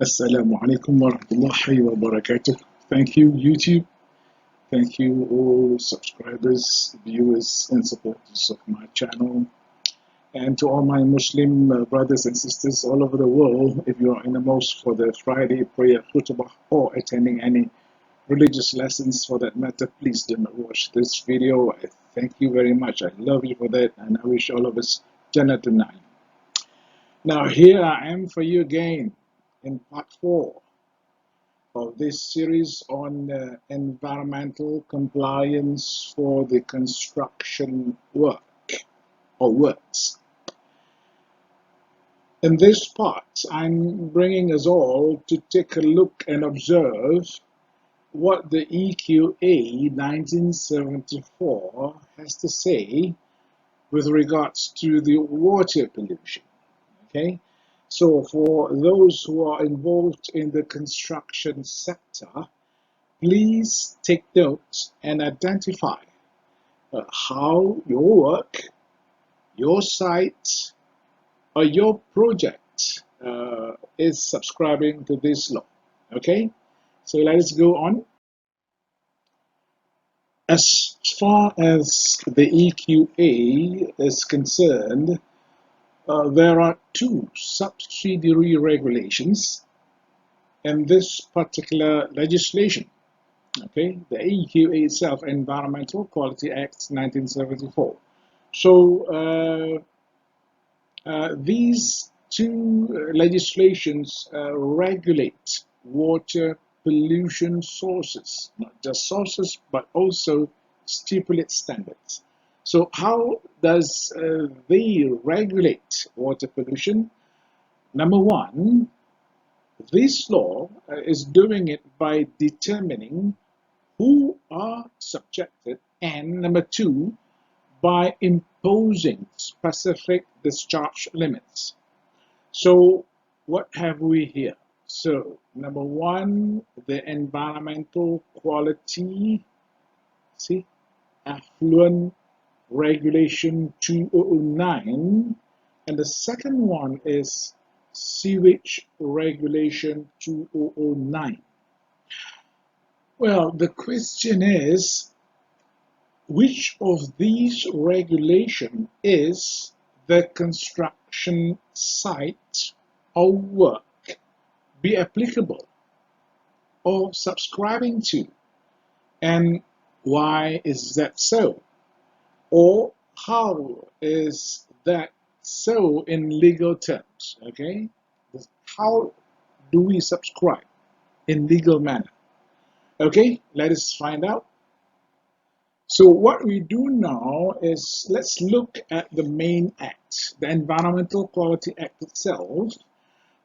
Assalamu alaikum wa rahmatullahi wa barakatuh. Thank you, YouTube. Thank you, all subscribers, viewers, and supporters of my channel. And to all my Muslim brothers and sisters all over the world, if you are in the mosque for the Friday prayer khutbah or attending any religious lessons for that matter, please do not watch this video. I thank you very much. I love you for that, and I wish all of us Jannah tonight. Now, here I am for you again in part 4 of this series on environmental compliance for the construction work or works. In this part, I'm bringing us all to take a look and observe what the EQA 1974 has to say with regards to the water pollution. Okay, so for those who are involved in the construction sector, please take note and identify how your work, your site, or your project is subscribing to this law. Okay, so let us go on. As far as the EQA is concerned, there are two subsidiary regulations in this particular legislation. Okay, the EQA itself, Environmental Quality Act 1974. So these two legislations regulate water pollution sources, not just sources, but also stipulate standards. So how does they regulate water pollution? Number one, this law is doing it by determining who are subjected, and number two, by imposing specific discharge limits. So what have we here? So number one, the environmental quality, see, affluent regulation 2009, and the second one is sewage regulation 2009. Well, the question is, which of these regulation is the construction site or work be applicable or subscribing to? And why is that so? Or how is that so in legal terms? Okay, how do we subscribe in legal manner? Okay, let us find out. So what we do now is let's look at the main act, the Environmental Quality Act itself,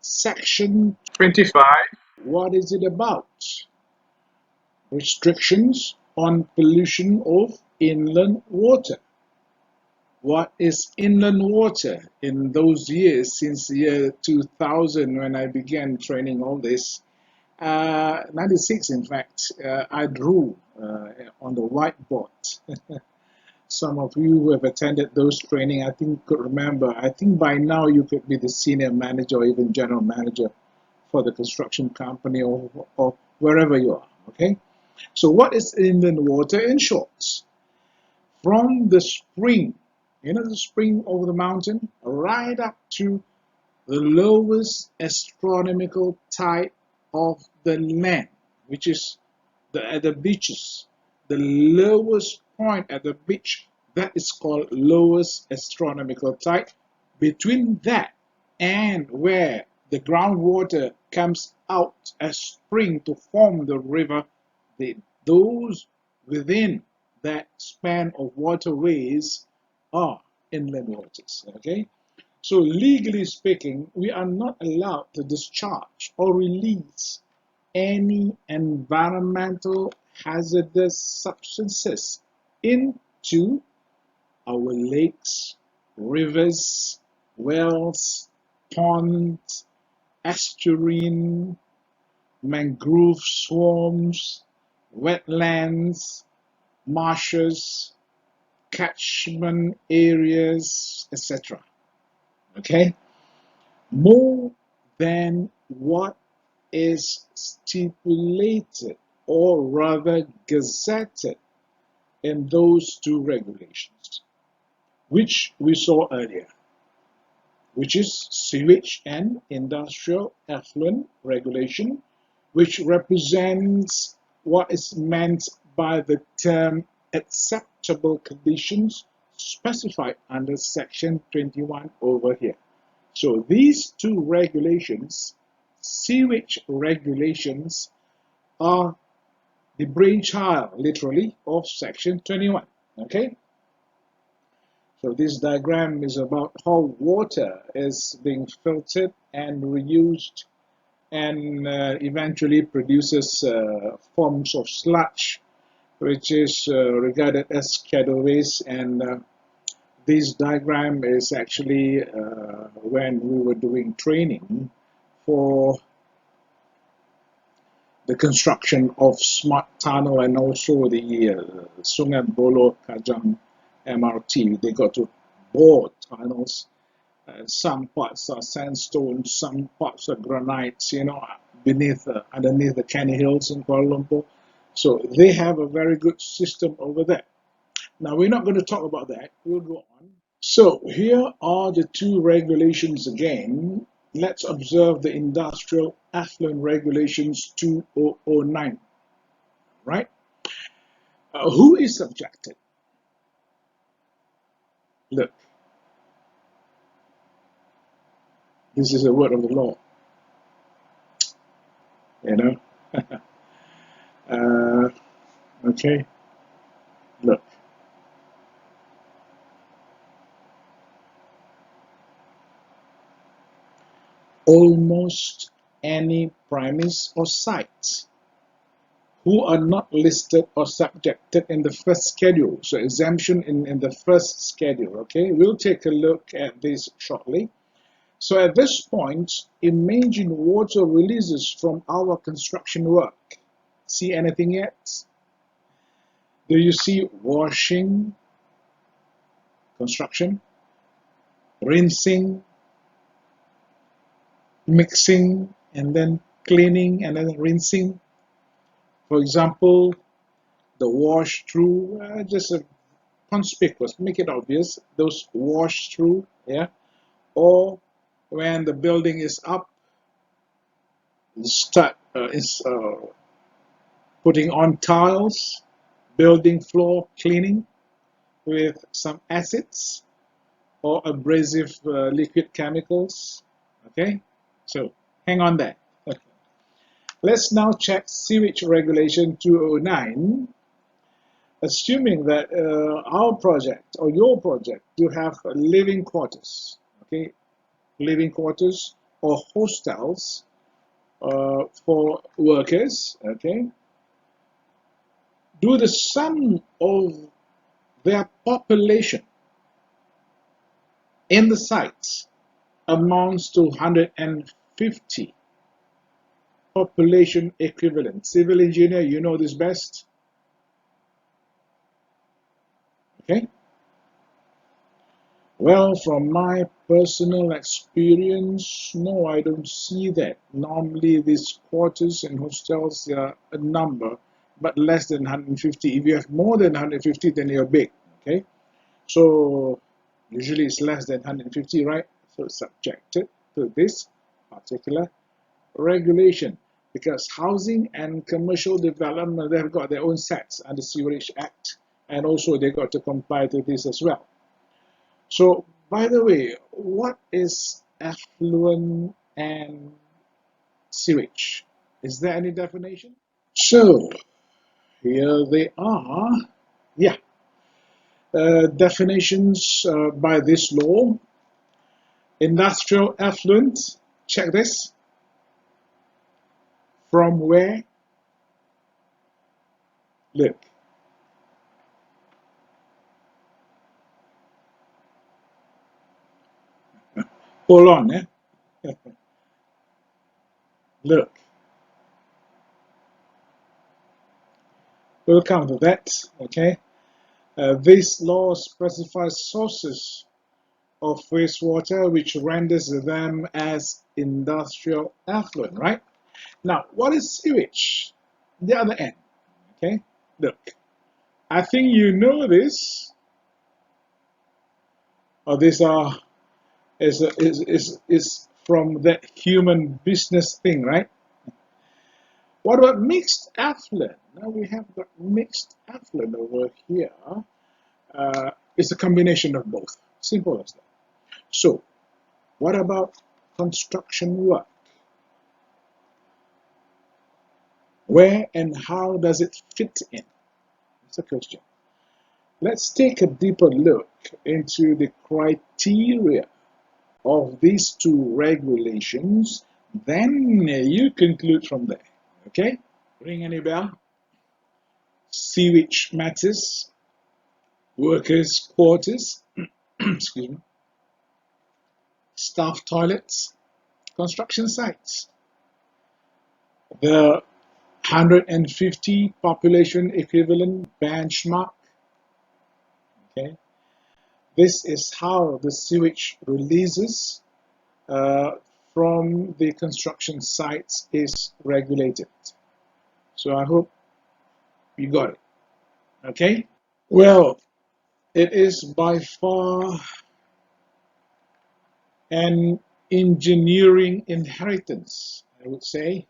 section 25. What is it about? Restrictions on pollution of inland water. What is inland water? In those years, since the year 2000 when I began training all this, 96 in fact, I drew on the whiteboard. Some of you who have attended those training, I think could remember. I think by now you could be the senior manager or even general manager for the construction company or wherever you are. Okay, so what is inland water in short? From the spring, you know, the spring over the mountain, right up to the lowest astronomical tide of the land, which is at the beaches, the lowest point at the beach, that is called lowest astronomical tide. Between that and where the groundwater comes out as spring to form the river, those within that span of waterways are inland waters. Okay, so legally speaking, we are not allowed to discharge or release any environmental hazardous substances into our lakes, rivers, wells, ponds, estuarine, mangrove swamps, wetlands, marshes, catchment areas, etc. Okay? More than what is stipulated or rather gazetted in those two regulations, which we saw earlier, which is Sewage and Industrial Effluent Regulation, which represents what is meant by the term acceptable conditions specified under Section 21 over here. So these two regulations, sewage regulations, are the brainchild, literally, of Section 21. Okay? So this diagram is about how water is being filtered and reused and eventually produces forms of sludge, which is regarded as schedule waste. And this diagram is actually when we were doing training for the construction of smart tunnel and also the Sungai Buloh Kajang MRT. They got to bore tunnels. Some parts are sandstone, some parts are granites, beneath, underneath the Canny Hills in Kuala Lumpur. So they have a very good system over there. Now we're not going to talk about that. We'll go on. So here are the two regulations again. Let's observe the Industrial Effluent Regulations 2009. Right? Who is subjected? Look, this is a word of the law. Okay, look. Almost any premise or sites who are not listed or subjected in the first schedule. So exemption in the first schedule, okay? We'll take a look at this shortly. So at this point, imagine water releases from our construction work. See anything yet? Do you see washing, construction, rinsing, mixing, and then cleaning, and then rinsing? For example, the wash through, just a conspicuous, make it obvious, those wash through, yeah? Or when the building is up, start putting on tiles, building floor cleaning with some acids or abrasive liquid chemicals. Okay, so hang on there. Okay. Let's now check Sewage Regulation 209. Assuming that our project or your project, you have living quarters, okay, living quarters or hostels for workers, okay, do the sum of their population in the sites amounts to 150 population equivalent. Civil engineer, you know this best. Okay. Well, from my personal experience, no, I don't see that. Normally, these quarters and hostels are a number, but less than 150. If you have more than 150, then you're big. Okay. So usually it's less than 150, right? So it's subjected to this particular regulation, because housing and commercial development, they've got their own sets under Sewerage Act, and also they got to comply to this as well. So, by the way, what is effluent and sewage? Is there any definition? So, here they are. Yeah, definitions by this law. Industrial effluent, check this. From where? Look. Hold on, eh? Look. We'll come to that, okay? This law specifies sources of wastewater which renders them as industrial effluent, right? Now, what is sewage? The other end. Okay, look. I think you know this, or this is from that human business thing, right? What about mixed affluent? Now we have got mixed affluent over here. It's a combination of both. Simple as that. So, what about construction work? Where and how does it fit in? That's a question. Let's take a deeper look into the criteria of these two regulations. Then you conclude from there. Okay? Ring any bell? Sewage matters, workers' quarters, excuse me, staff toilets, construction sites. The 150 population equivalent benchmark. Okay, this is how the sewage releases from the construction sites is regulated. So I hope you got it. Okay. Well, it is by far an engineering inheritance, I would say,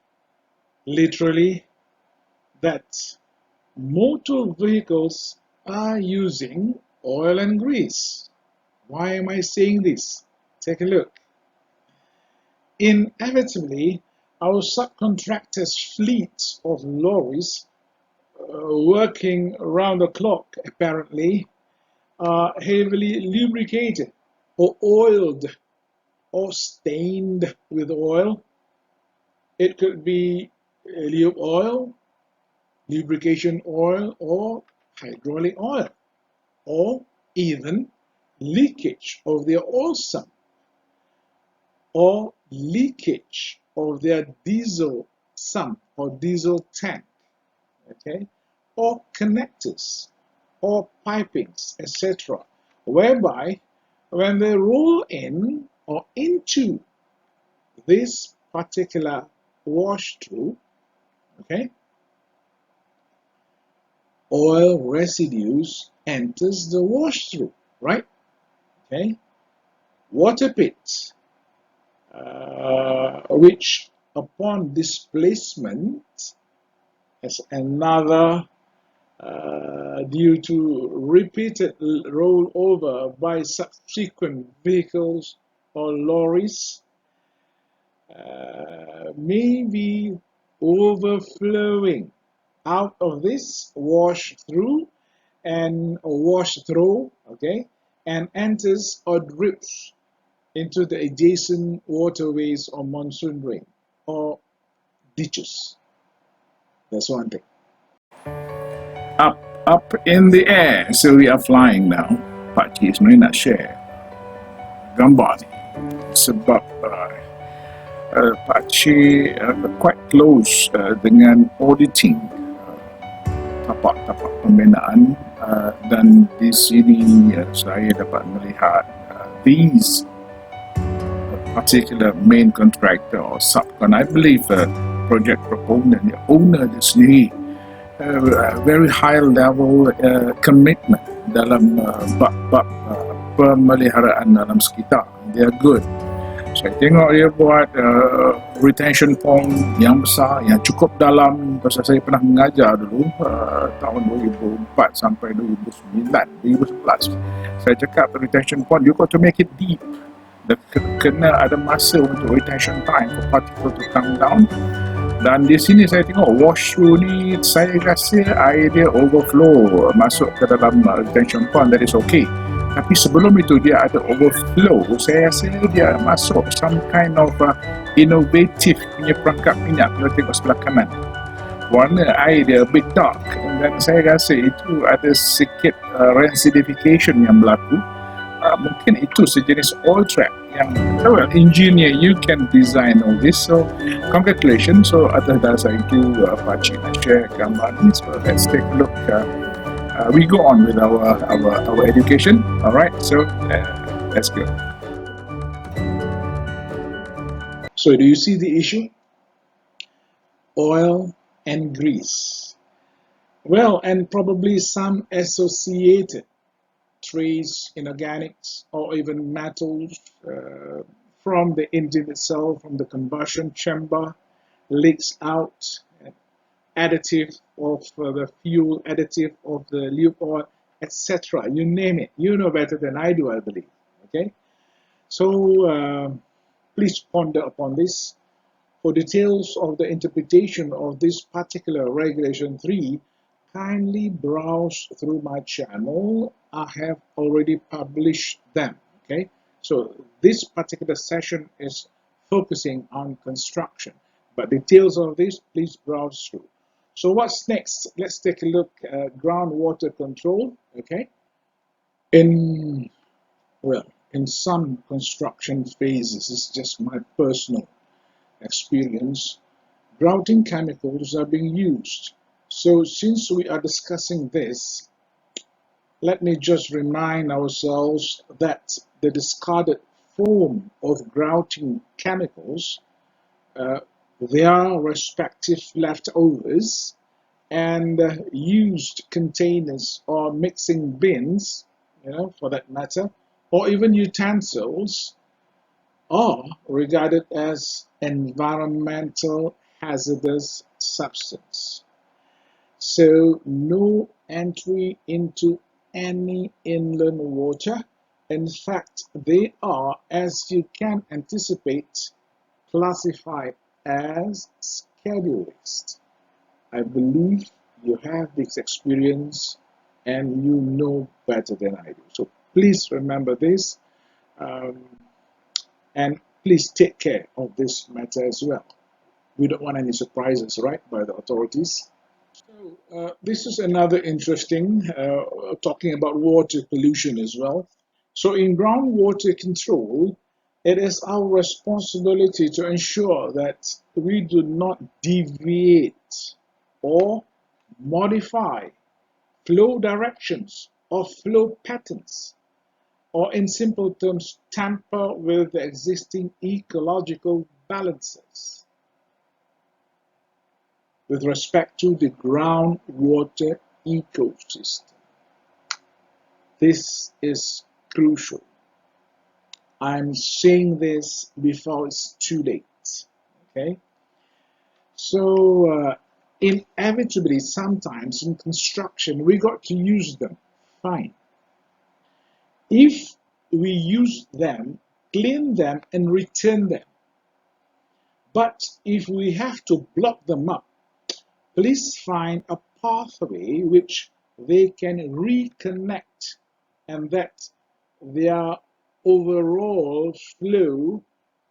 literally, that motor vehicles are using oil and grease. Why am I saying this? Take a look. Inevitably, our subcontractors' fleet of lorries working around the clock, apparently, are heavily lubricated or oiled or stained with oil. It could be lube oil, lubrication oil, or hydraulic oil, or even leakage of their oil sump, or leakage of their diesel sump or diesel tank, okay, or connectors, or pipings, etc., whereby when they roll in or into this particular wash through, okay, oil residues enters the wash through, right? Okay, water pits, which upon displacement as another due to repeated rollover by subsequent vehicles or lorries may be overflowing out of this wash through and wash through, okay, and enters or drips into the adjacent waterways or monsoon drain or ditches. That's one thing. Up in the air, so we are flying now. Pakcik sebenarnya nak share gambar ni sebab Pakcik quite close dengan auditing tapak-tapak pembinaan dan di sini saya dapat melihat these particular main contractor or subcon, I believe project proponent, the owner di sini very high level commitment dalam bab pemeliharaan dalam sekitar. They are good. Saya tengok dia buat retention pond yang besar, yang cukup dalam. Pasal saya pernah mengajar dulu tahun 2004 sampai 2009, 2011. Saya cakap retention pond, you got to make it deep. Kena ada masa untuk retention time for particle to come down. Dan di sini saya tengok wash through ni, saya rasa air dia overflow masuk ke dalam retention pond, that is okay. Tapi sebelum itu dia ada overflow. Saya rasa dia masuk some kind of innovative punya perangkap minyak. Kalau tengok sebelah kanan, warna air dia a bit dark, dan saya rasa itu ada sikit rancidification yang berlaku. Mungkin itu sejenis oil trap yang, well, engineer, you can design all this. So congratulations. So atas dasar itu Pakcik nak share gambar ni. So let's take a look. We go on with our education. All right, so let's go. So do you see the issue? oil, and grease. Well, and probably some associated trace inorganics or even metals from the engine itself, from the combustion chamber, leaks out, additive of the fuel, additive of the lube oil, etc. You name it. You know better than I do, I believe. Okay, so please ponder upon this. For details of the interpretation of this particular Regulation 3, kindly browse through my channel. I have already published them. Okay, so this particular session is focusing on construction, but details of this, please browse through. So what's next? Let's take a look at groundwater control. Okay, in well, in some construction phases, it's just my personal experience, grouting chemicals are being used. So since we are discussing this, let me just remind ourselves that the discarded form of grouting chemicals, uh, their respective leftovers, and used containers or mixing bins, for that matter, or even utensils, are regarded as environmental hazardous substance. So no entry into any inland water. In fact, they are, as you can anticipate, classified as schedule list. I believe you have this experience and you know better than I do. So please remember this. Um, And please take care of this matter as well. We don't want any surprises, right, by the authorities. So this is another interesting, talking about water pollution as well. So in groundwater control, it is our responsibility to ensure that we do not deviate or modify flow directions or flow patterns, or in simple terms, tamper with the existing ecological balances with respect to the groundwater ecosystem. This is crucial. I'm saying this before it's too late. Okay? So, inevitably, sometimes in construction, we got to use them. Fine. If we use them, clean them, and return them, but if we have to block them up, please find a pathway which they can reconnect and that their overall flow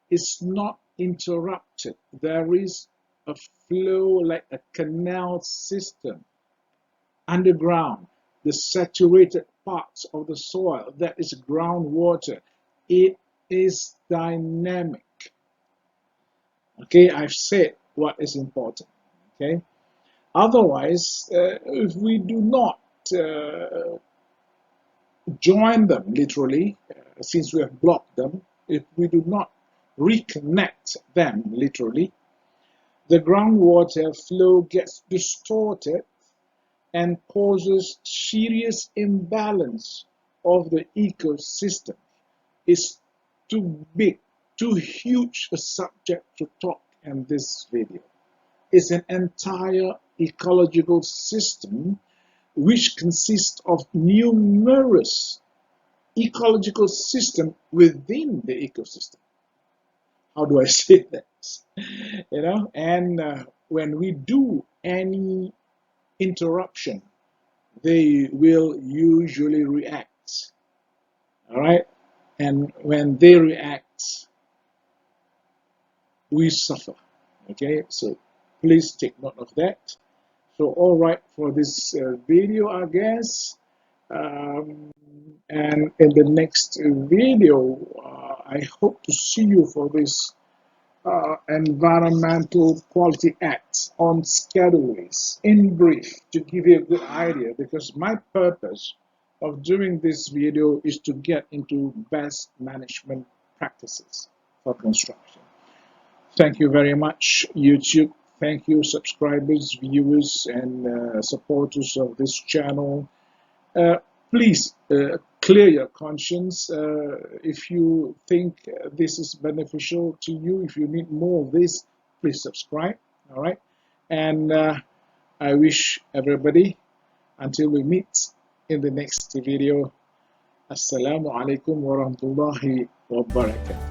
is not interrupted. There is a flow like a canal system underground. The saturated parts of the soil, that is groundwater, it is dynamic. Okay, I've said what is important. Okay, otherwise, if we do not join them literally, since we have blocked them, if we do not reconnect them literally, the groundwater flow gets distorted and causes serious imbalance of the ecosystem. It's too big, too huge a subject to talk in this video. It's an entire ecological system which consists of numerous ecological systems within the ecosystem. How do I say that? And when we do any interruption, they will usually react. All right? And when they react, we suffer. Okay? So please take note of that. So, all right, for this video, I guess. And in the next video, I hope to see you for this Environmental Quality Act on schedules in brief, to give you a good idea, because my purpose of doing this video is to get into best management practices for construction. Thank you very much, YouTube. Thank you, subscribers, viewers, and supporters of this channel. Uh, Please clear your conscience. If you think this is beneficial to you, if you need more of this, please subscribe. All right. And I wish everybody, until we meet in the next video, Assalamu alaikum wa rahmatullahi wa barakatuh.